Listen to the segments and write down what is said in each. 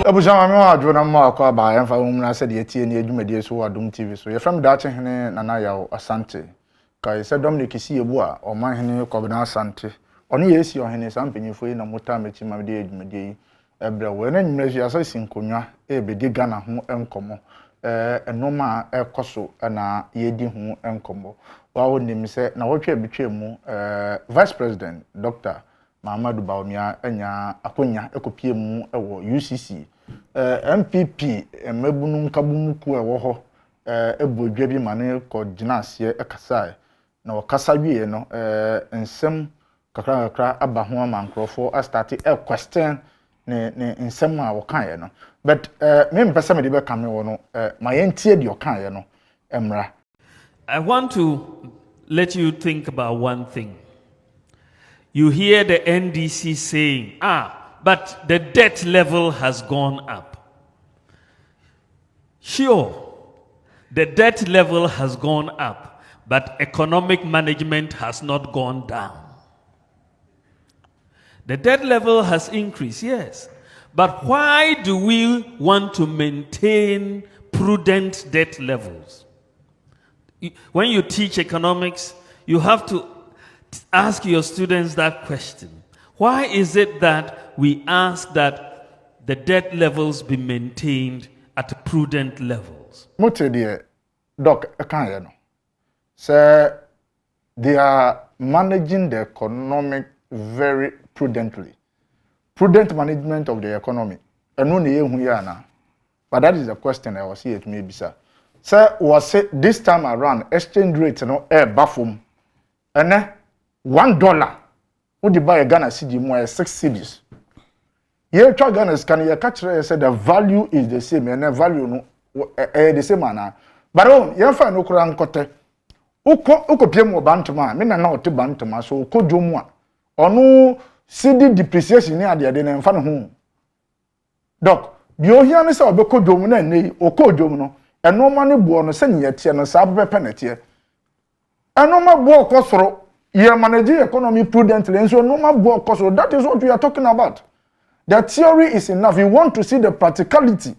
Abujama me wa dwo na mo akwa ba ya fa na said Etee ni adwumade so Adom TV so. Ye from da che hene nana yawo Asante. Kai se Dominic si ebu a o man hene Kobna Asante. Ono ye si o hene sampanyifo yi na mota mechi ma de adwumade yi. Ebre we na nyimre so asa sinkonwa e be di Ghana ho enkomo. Enoma ekoso na ye di ho enkomo. Wa wo nim se na wo twa betwe mu Vice President Dr. Bawumia enya akonya ekopie mu ewo UCC MPP emebunu nkabumuku ewo ho ebodwa bi mane ko ginase ekasa na wakasa wie no nsem kakra aba ho amankrofo a start a question ne nsem a wokan ye no but me mpesa me de be kame wo no ma yentie de wokan ye no emra. I want to let you think about one thing. You hear the NDC saying, but the debt level has gone up. Sure, the debt level has gone up, but economic management has not gone down. The debt level has increased, yes. But why do we want to maintain prudent debt levels? When you teach economics, you have to ask your students that question. Why is it that we ask that the debt levels be maintained at prudent levels? Mutedie doc ekanye no. Say they are managing the economic very prudently. Prudent management of the economy. Eno ne yehu ya na. But that is the question I was here to maybe sir. Say was say this time around exchange rate no bafum. Ene $1 would you buy a Ghana cedi more 6 cedis. Ye try Ghana can you catch say the value is the same and the value no the same manner. But you find no kura nkote. Uko pie mo bantama me na ote bantama so uko mu a ono cedi depreciation ni ade na mfa no ho. Doc bi ohia ne se obeko dwom na nei uko dwom no eno ma ne bo no se ne yetie no sa bepe na tie. Eno ma bo okosoro you manage economy prudently, and so no matter what cost. That is what we are talking about. The theory is enough. You want to see the practicality.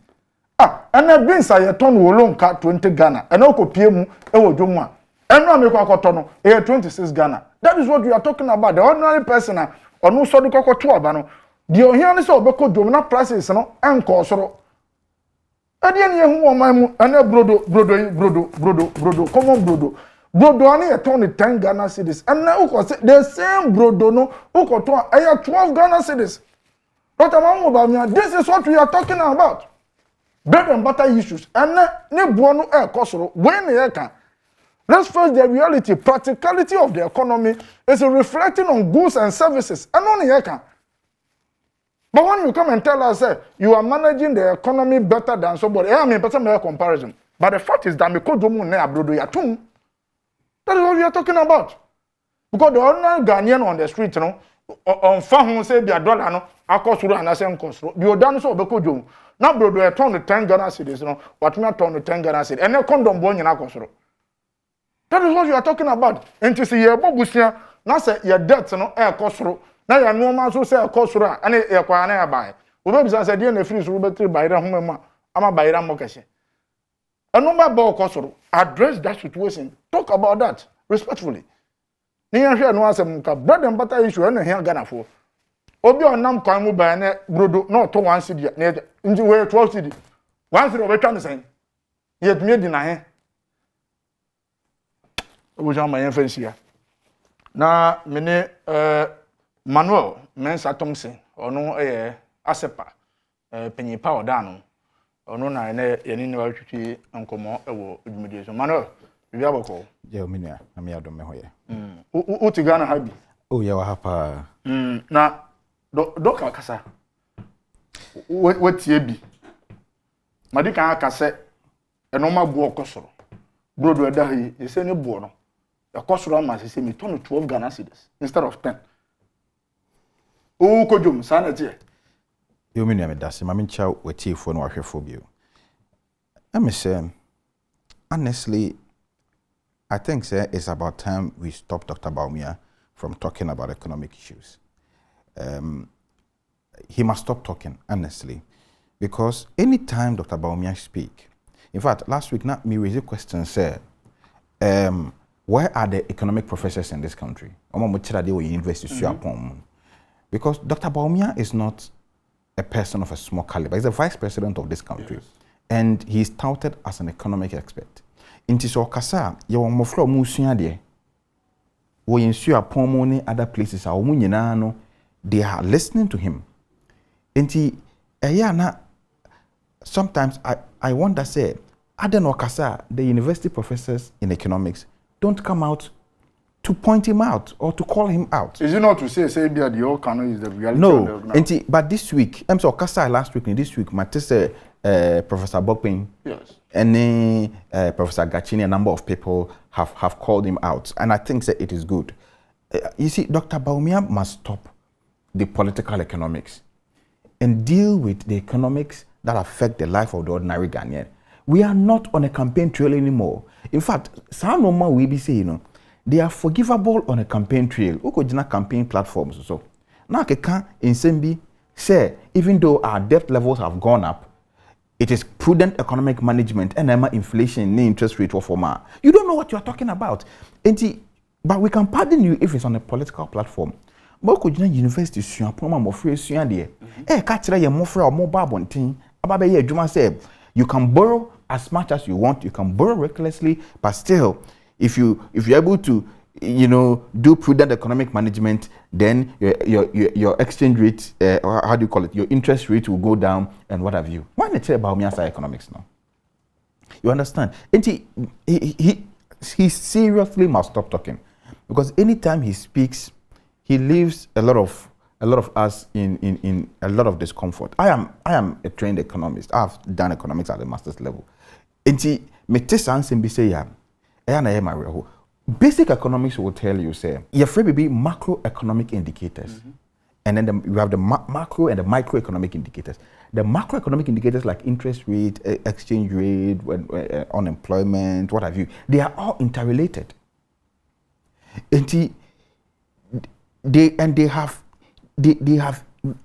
And I've been say a ton wolong ka 20 Ghana. And Oko PM ewo jomwa. And no make kwa tono 26 Ghana. That is what we are talking about. The ordinary person or no so do kwa to abano. The ohiani so obeko jomna prices no enko soro. Adi ene hu o mamu ane brodo common brodo. Brodo ani eton 10 Ghana cedis. And now the same brodo no ukoton 12 Ghana cedis. Dr. Bawumia, this is what we are talking about. Bread and butter issues. And ne buonu kosoro when ye can. Let's face the reality. Practicality of the economy is reflecting on goods and services. And only ye can. But when you come and tell us you are managing the economy better than somebody, I mean, person make comparison. But the fact is that me ko domu ne abrodo ya tum. That is what we are talking about. Because the ordinary Ghanaian on the street, on farm say be $1 no, akosuru anase nkosuru. The odan so obeko jom. Na brodo e turn 10 Ghana cedis no, what me turn 10 Ghana cedis. Ene condom bo nyina akosuru. That is what we are talking about. Enti se ye bobusia na se ye debt no ekosuru. Na ya no ma so se ekosuru a ene ye kwa na ya bai. Obebisa se de na free so betri bayira homema ama bayira mokese. Address that situation. Talk about that respectfully. Niya no asem ka bread and butter issue na here Ghana for. Obi onam kwan mu ba na brodo no to 1 cedi na nji we 12 cedi. 1 cedi obetwa ne sen. Ye dumi di na he. Obuja ma yen fansia. Na mene Manuel Mensah Thompson ono asepa penyipa odano. Ono na ene yeni ne watwitwi nkomo ewo dwumedie so Manuel bia boko je ominia na me Adom ho ye uti Ghana habi ye wa hapa na doka kasa wetie bi madika akase enoma bu okosoro brodo eda hi ese ne bu no ekosoro ama sese mi ton 12 Ghana cedis instead of 10 o kojum sana tie you mean me dasi ma mencha wetiefo no ahwefo bio I say honestly I think it's about time we stop Dr. Bawumia from talking about economic issues. He must stop talking honestly Because anytime Dr. Bawumia speak, in fact, last week, not me raised a question, said, where are the economic professors in this country? University because Dr. Bawumia is not a person of a small caliber. He's the vice president of this country. Yes. And he's touted as an economic expert. In Tiso Kasa, you are more from Musuade. We ensure upon other places, they are listening to him. And sometimes I wonder, say, Adom Okasa, the university professors in economics, don't come out to point him out or to call him out. Is it not to say the whole canon is the reality? No, but this week, I'm so Okasa last week, and this week, Matisse, Professor Bokpin, yes, and Professor Gachini, a number of people have called him out, and I think that it is good. You see, Dr. Bawumia must stop the political economics and deal with the economics that affect the life of the ordinary Ghanaian. We are not on a campaign trail anymore. In fact, some normal we be saying, they are forgivable on a campaign trail. We could campaign platforms so. Now, in Sembi say, even though our debt levels have gone up, it is prudent economic management and inflation, interest rate or former. You don't know what you are talking about. But we can pardon you if it's on a political platform. But could university you can borrow as much as you want, you can borrow recklessly, but still, if you're able to, do prudent economic management, then your exchange rate, or how do you call it, your interest rate will go down and what have you. Why not say about Mensah economics now? You understand? And he seriously must stop talking, because anytime he speaks, he leaves a lot of us in a lot of discomfort. I am a trained economist. I've done economics at the master's level. And basic economics will tell you, say, you're free to be macroeconomic indicators. And then you have the macro and the microeconomic indicators. The macroeconomic indicators like interest rate, exchange rate, unemployment, what have you, they are all interrelated. And they have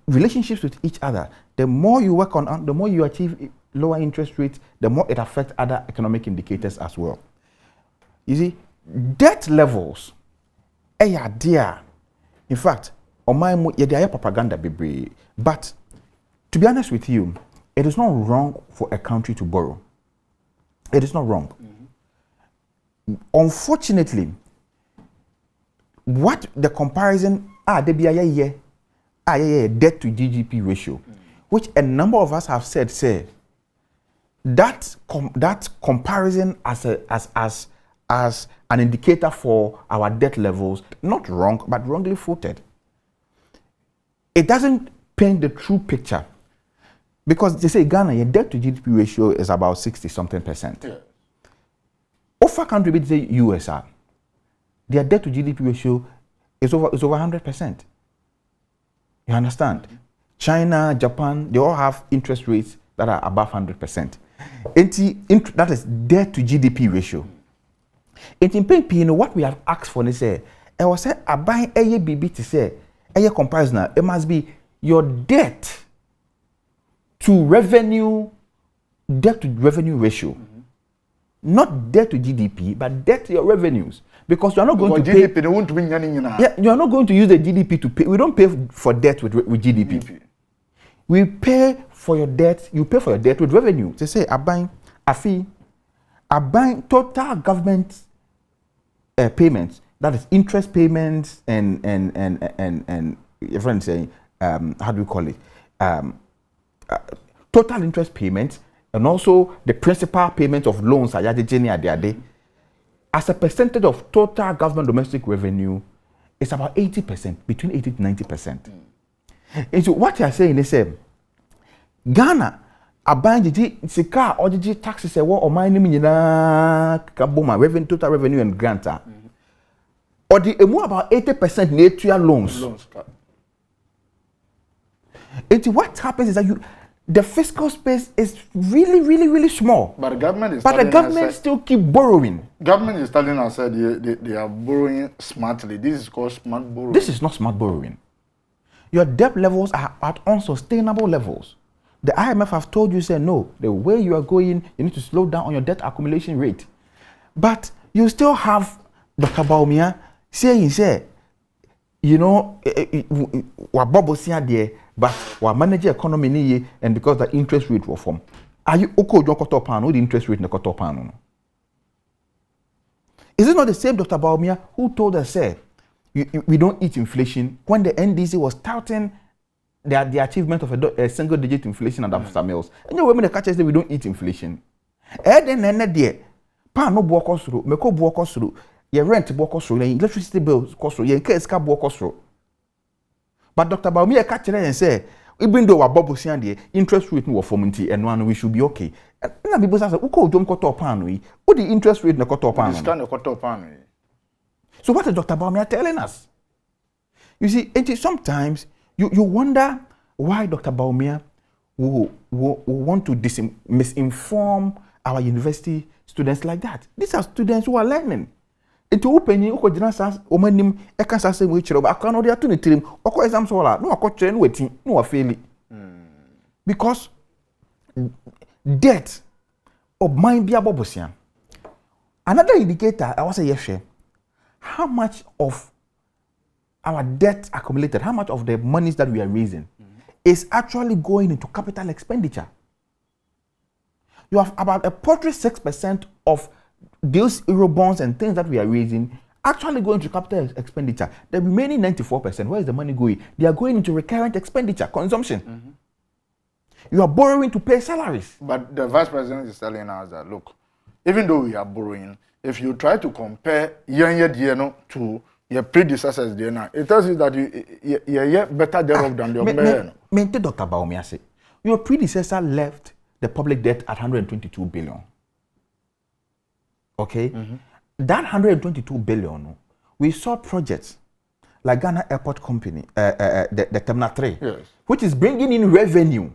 relationships with each other. The more you work on, the more you achieve lower interest rates, the more it affects other economic indicators as well. You see, debt levels, dear. In fact, on my propaganda be. But to be honest with you, it is not wrong for a country to borrow. It is not wrong. Unfortunately, what the comparison debt to GDP ratio, which a number of us have said, say that comparison as an indicator for our debt levels, not wrong, but wrongly footed. It doesn't paint the true picture, because they say Ghana, your debt to GDP ratio is about 60-something%. Yeah. Offer country, they say USR, their debt to GDP ratio is over 100%. You understand? China, Japan, they all have interest rates that are above 100%. That is debt to GDP ratio. In what we have asked for, they say, I was say, I buy a BB to say, a comparison, it must be your debt to revenue ratio. Not debt to GDP, but debt to your revenues. Because you are not going to GDP, pay. they won't win any. Yeah, you are not going to use the GDP to pay. We don't pay for debt with GDP. We pay for your debt. You pay for your debt with revenue. They say, I buy a fee. I buy total government payments. That is interest payments and your friend saying, how do we call it? Total interest payments, and also the principal payment of loans as a percentage of total government domestic revenue, it's about 80%, between 80 to 90%. And so what you are saying is, Ghana, a buying sika or the taxes or my name kaboma revenue, total revenue and grant, or the more about 80% nature loans. And what happens is that the fiscal space is really, really, really small. But the government is still keep borrowing. Government is telling us that they are borrowing smartly. This is called smart borrowing. This is not smart borrowing. Your debt levels are at unsustainable levels. The IMF have told you, say, no, the way you are going, you need to slow down on your debt accumulation rate. But you still have Dr. Bawumia saying, say, you know, we're bubble there, but we're managing economy ni and because the interest rate will form. Are you okay? Don't cut up the interest rate in the cut up. Is it not the same Dr. Bawumia who told us, say, we don't eat inflation when the NDC was touting the achievement of a single-digit inflation under Mr. Mills? And you know, when the catch say we don't eat inflation, then there, pan no walk us through, make up walk us through. Your rent walk us through, your electricity bills cost through, your case cab walk us through. But Dr. Bawumia catch it and say, even though our bubble the interest rate no forming and one we should be okay. And people say, "Uko don't cut up pan what the interest rate no cut up pan?" So what is Dr. Bawumia telling us? You see, sometimes you wonder why Dr. Bawumia will want to misinform our university students like that. These are students who are learning. Into open you could just omanim a cancer say which I cannot do to him or exams all out. No, I could train waiting, no, I fail it. Because debt of mind be a bobusian. Another indicator, I was a yes, how much of our debt accumulated, how much of the monies that we are raising is actually going into capital expenditure. You have about a paltry 6% of those euro bonds and things that we are raising actually going to capital expenditure. The remaining 94%, where is the money going? They are going into recurrent expenditure, consumption. You are borrowing to pay salaries. But the vice president is telling us that, look, even though we are borrowing, if you try to compare year to your predecessors, it tells you that you're better off than your man. Dr. Bawumia say, your predecessor left the public debt at 122 billion. Okay? That 122 billion, we saw projects like Ghana Airport Company, the Terminal 3, yes, which is bringing in revenue.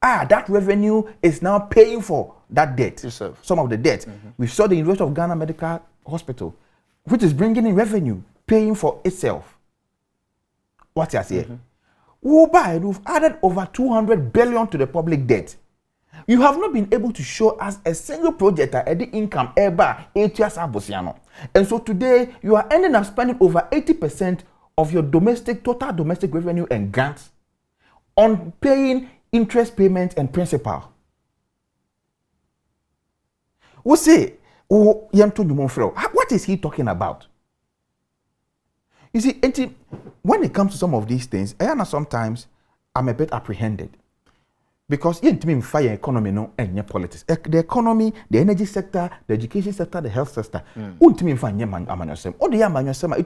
That revenue is now paying for that debt, some of the debt. We saw the University of Ghana Medical Hospital, which is bringing in revenue, paying for itself. What you say? We've added over 200 billion to the public debt. You have not been able to show us a single project at the income ever 8 years abosiano. And so today you are ending up spending over 80% of your total domestic revenue and grants on paying interest payments and principal. We say, what is he talking about? You see, when it comes to some of these things, sometimes I'm a bit apprehended. Because you mean fire economy no and politics. The economy, the energy sector, the education sector, the health sector. It will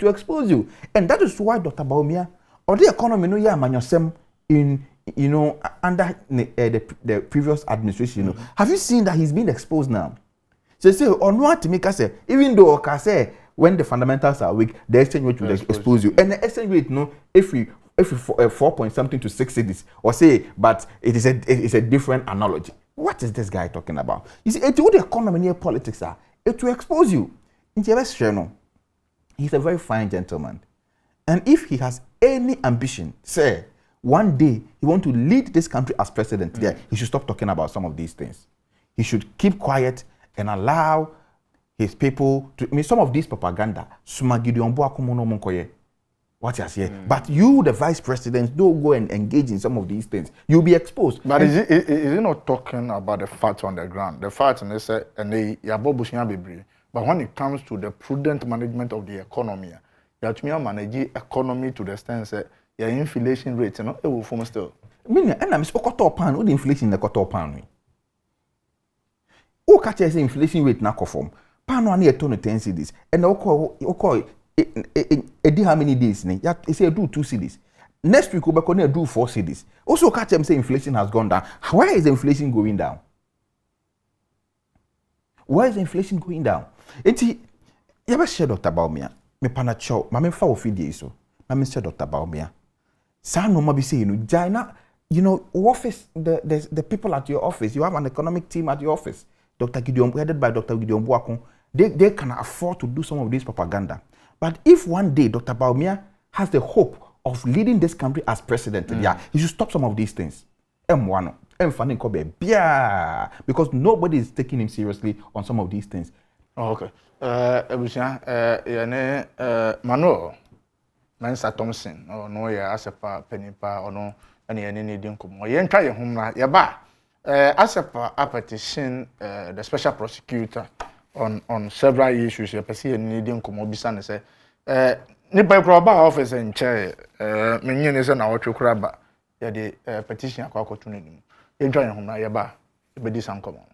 expose you. And that is why Dr. Bawumia or the economy no ya in under the previous administration. Have you seen that he's been exposed now? So say on what to make us say, even though I say when the fundamentals are weak, the exchange rate will expose you. And the exchange rate, if 4 point something to 6 cities, or say, but it's a different analogy. What is this guy talking about? You see, it's what the economy and politics are. It will expose you. He's a very fine gentleman. And if he has any ambition, say, one day he want to lead this country as president, he should stop talking about some of these things. He should keep quiet and allow his people to, some of these propaganda, what you say. But you, the vice president, don't go and engage in some of these things. You'll be exposed. But is he not talking about the facts on the ground? The facts, and they say, but when it comes to the prudent management of the economy, you have to manage the economy to the extent that your inflation rate, it will form still. And I'm spoken to pan, what the inflation in the quarter pan. Who catch the inflation rate now conform? Pan one year 10 cities, and okay. How many days? He say do 2 cities. Next week we're going to do 4 cities. Also catch them say inflation has gone down. Why is inflation going down? Why is inflation going down? You ever share Dr. Bawumia? Me panacho, mame fa ofidi so. Mame share Dr. Bawumia. Sa no ma be say China, office the people at your office. You have an economic team at your office. Dr. Gideon, headed by Dr. Gideon Buakon. They can afford to do some of this propaganda. But if one day Dr. Bawumia has the hope of leading this country as president, he should stop some of these things. M1. and funny kobe bia because nobody is taking him seriously on some of these things. Oh, okay. Ebusia, yene Mano, Mensah Thompson, or no ya asepa penipa or no any needing come. Yen try your home na yaba. Asepa a petition the special prosecutor on several issues. You perceive needing come obisa say nipa kroba office in chair menye ne say na wotwe kraba ya de petition akwa koto nanim. Yen try your home na yaba. Ebedi sankomo.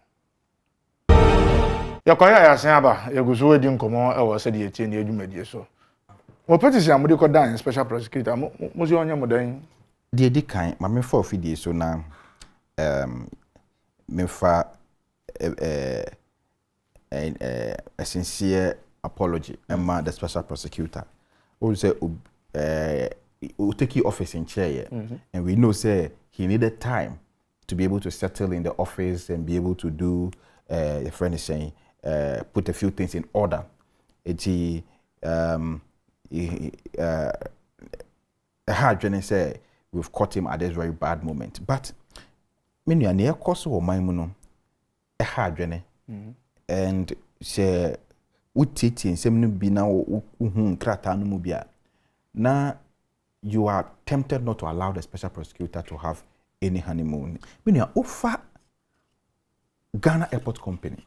Yakoya ya sen aba yeguzo edi nkomo e wo Sedee Etee ne adwumadie so. Mo petition amudi ko dan special prosecutor mo si onye mo dan. De di kan ma me for fidie so na me fa a sincere apology and the special prosecutor who say will take office in chair and we know say he needed time to be able to settle in the office and be able to do the friend is saying put a few things in order. Etee hard journey say we've caught him at this very bad moment, but many are near course or my mono a hard journey and say we teaching some be now mubia. Now you are tempted not to allow the special prosecutor to have any honeymoon. Many are offer Ghana Airport Company.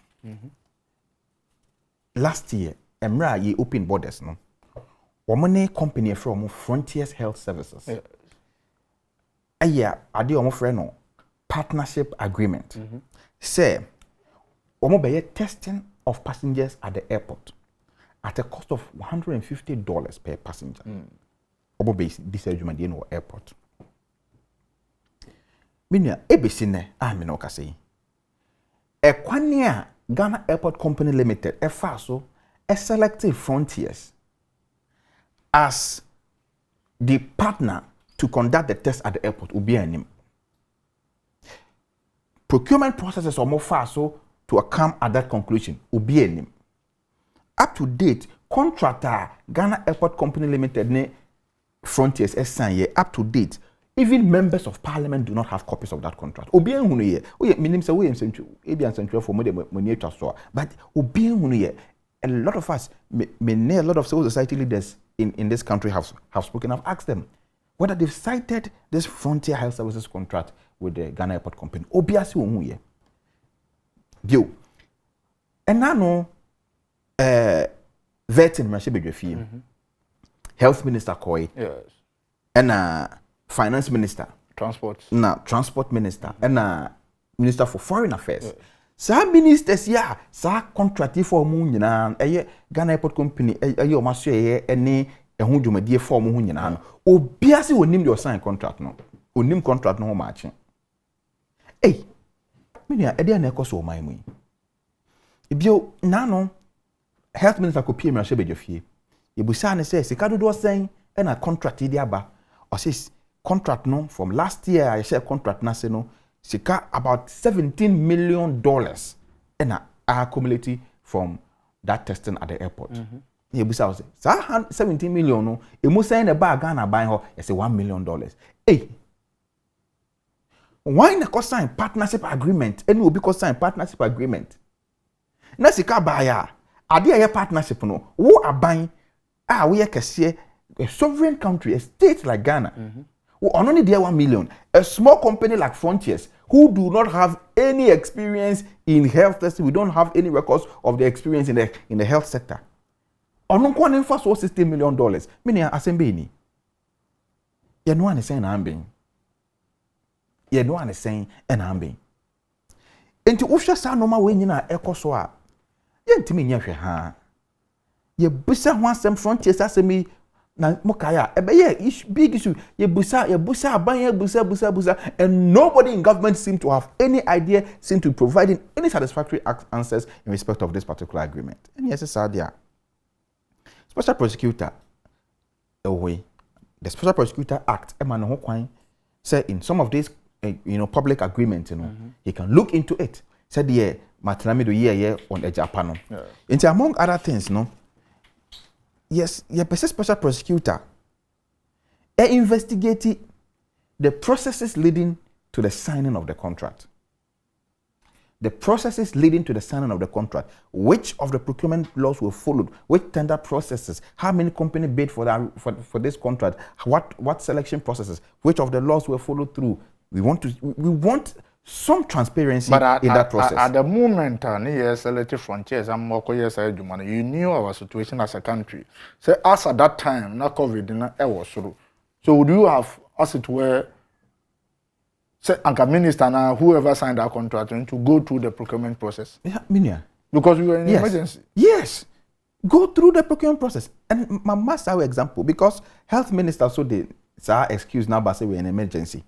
Last year, Emra ye open borders no. Womane company from Frontiers Health Services. Aya ade omo frɛ no partnership agreement. Say omo be testing of passengers at the airport at a cost of $150 per passenger. Omo be this adwumadi no airport. Minia ebesine me no ka say. Ekwania Ghana Airport Company Limited, EFASO, selected Frontiers as the partner to conduct the test at the airport. Procurement processes are more FASO to come at that conclusion. Up to date, contractor Ghana Airport Company Limited ne Frontiers up to date. Even members of parliament do not have copies of that contract. Obien hunu ye. Oye minim say we ebian central for money transfer. But obien hunu ye. A lot of us, a lot of civil society leaders in this country have spoken. I've asked them whether they've cited this Frontier Health Services contract with the Ghana Airport Company. Obiasi hunu ye. Bio. And now vetting Mashebe Health Minister Koi. Yes. And Finance Minister, Transport Minister, and Minister for Foreign Affairs. Some ministers, some contract for Munyan, Ghana Airport Company, your master, any a hundred dear for Munyan. Obiasi will name your sign contract no. Will name contract no matching. Hey, Minia, Edia Necos or my me. If you nano Health Minister could peer me a shebe jofie. Ibusan says, Sikadu was saying, and a contract idiaba, or says, contract no from last year I share contract na say no sika about $17 million and I accumulated from that testing at the airport. You be say $17 million no e mu say na bag Ghana buy ho e say $1 million. Hey, why na ko sign partnership agreement? Any obi ko sign partnership agreement. Na sika buy ya ade ya partnership no wo aban we kese a sovereign country, a state like Ghana. Who are only there 1 million. A small company like Frontiers, who do not have any experience in health testing, we don't have any records of the experience in the health sector. On one first was $16 million. Meaning, assembly. You know what I'm saying? I'm being. You know what I'm saying? And I'm being. And to usher sound no more when you're not echo so. You to me, yeah, you busa one some Frontiers as me. Na mokaya big issue ye busa and nobody in government seem to have any idea, seem to be providing any satisfactory answers in respect of this particular agreement. And yes, it's there. Special prosecutor away the Special Prosecutor Act say in some of these public agreements he can look into it. Said yeah matinami do year on a Japan. And among other things yes, your special prosecutor investigating the processes leading to the signing of the contract. The processes leading to the signing of the contract, which of the procurement laws were followed, which tender processes, how many companies bid for that for this contract, what selection processes, which of the laws were followed through. We want some transparency in that process. At the moment, selected frontiers and more you knew our situation as a country. So as at that time, not COVID, was through. So would you have, as it were, say, Anka Minister now, whoever signed that contract, to go through the procurement process? Yeah, Minia. Because we were in emergency. Yes. Go through the procurement process. And my master example, because health minister so they say excuse now but say we're in emergency.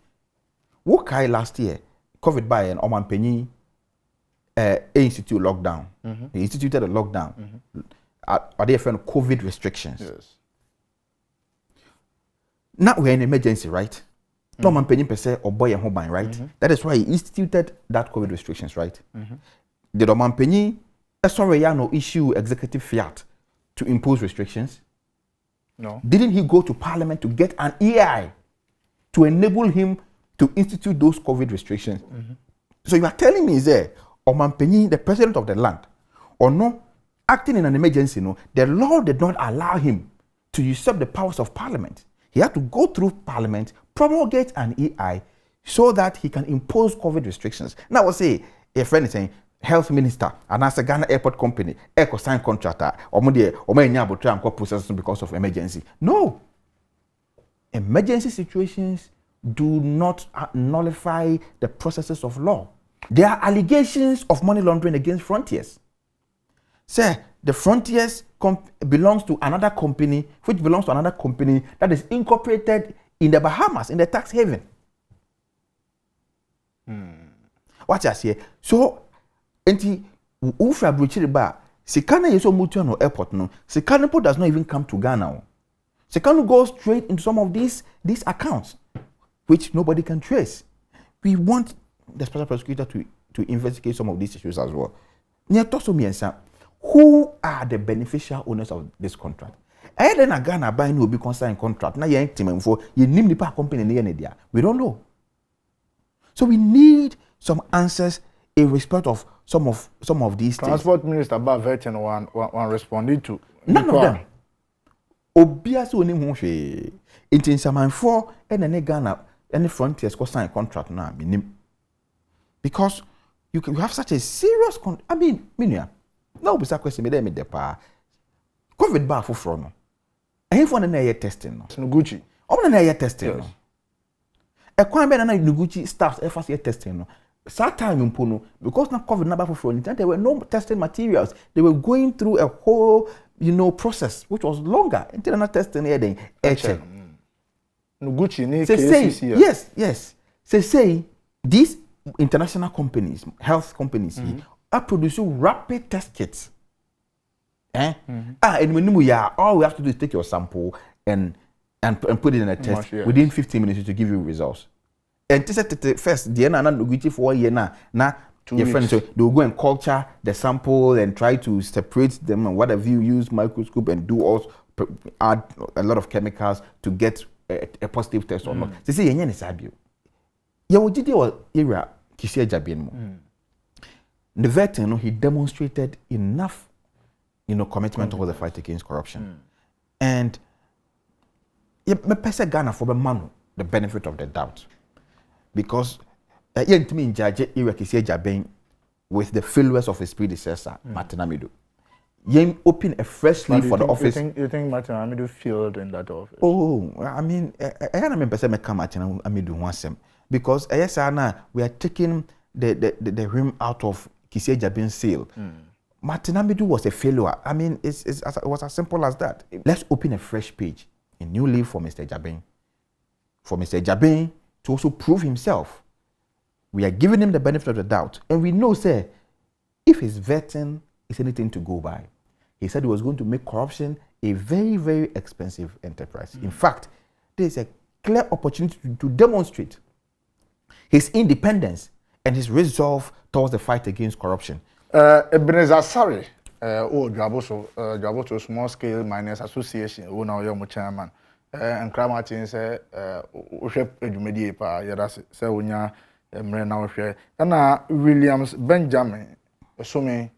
What kind last year, COVID by an Oman Penny institute lockdown. They instituted a lockdown. Are they friend COVID restrictions? Yes. Now we're in emergency, right? No man penny per se or boy and home right? That is why he instituted that COVID restrictions, right? Did Oman Penny no issue executive fiat to impose restrictions? No. Didn't he go to parliament to get an EI to enable him to institute those COVID restrictions? So you are telling me there, Oman Penny, the president of the land, or no, acting in an emergency, no, the law did not allow him to usurp the powers of parliament. He had to go through parliament, promulgate an EI so that he can impose COVID restrictions. Now, we'll say, a friend is saying, health minister, and as a Ghana airport company, eco sign contractor, or process because of emergency. No. Emergency situations do not nullify the processes of law. There are allegations of money laundering against Frontiers. Sir, the Frontiers belongs to another company, which belongs to another company that is incorporated in the Bahamas, in the tax haven. What I say? So, enti ufra bruchiri ba, Sikana yeso mutual no airport no. Sikana does not even come to Ghana. Sikana goes straight into some of these accounts, which nobody can trace. We want the special prosecutor to investigate some of these issues as well. Who are the beneficial owners of this contract? I then a Ghana buying will be concerned contract. Now you're team for you name the company in the we don't know. So we need some answers in respect of some of these Transport things. Minister Bavetin one responded to. None of them. Obias only monshe. In some for any Ghana any Frontiers go sign contract now. Because you have such a serious Minia. No, bisa question me there me depa. COVID ba for front no. Ehun for na air testing no. Nuguchi. Omo na air testing no. E kwan be na Nuguchi staff e fast air testing no. That time mpo no because na COVID na ba for front there were no testing materials. They were going through a whole process which was longer until na testing here then Nuguchi ni KCC. Yes. Say these international companies, health companies are producing rapid test kits. And when all we have to do is take your sample and put it in a test within 15 minutes to give you results. And first, the end for a year now your friends they will go and culture the sample and try to separate them and whatever you use microscope and add a lot of chemicals to get a positive test or not. They say yenye nisabio. Ya wojide wa area kisia jabien mo. The veteran, he demonstrated enough, commitment towards the fight against corruption. And me pese Ghana for the benefit of the doubt. Because to me in judge with the failures of his predecessor, Martin Amidu. Yen open a fresh leaf for the office. You think Martin Amidu failed in that office? Oh, I mean, I remember saying Martin Amidu once because we are taking the rim out of Kissie Jabin's sale. Martin Amidu was a failure. I mean, it was as simple as that. Let's open a fresh page, a new leaf for Mr. Jabin. For Mr. Jabin to also prove himself. We are giving him the benefit of the doubt. And we know, sir, if his vetting is anything to go by, he said he was going to make corruption a very, very expensive enterprise. In fact, there is a clear opportunity to demonstrate his independence and his resolve towards the fight against corruption. Ebenezer Sari, Jaboso Small Scale Miners Association, who now you're chairman. And Kramartin said, Ushep Edumedi pa, Yadas, Sewunya, emre na ohwe na Williams Benjamin Osome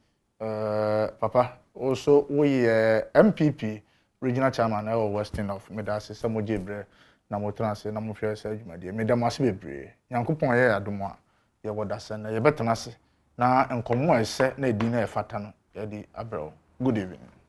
papa also we MPP regional chairman of Western of Medasi Samojebre na motranse na mohwe se adwumade medamase bebre Nyankopon ye adom a ye wodase na ye betenase na enkomo ese na edi na efata no ye di abro. Good evening.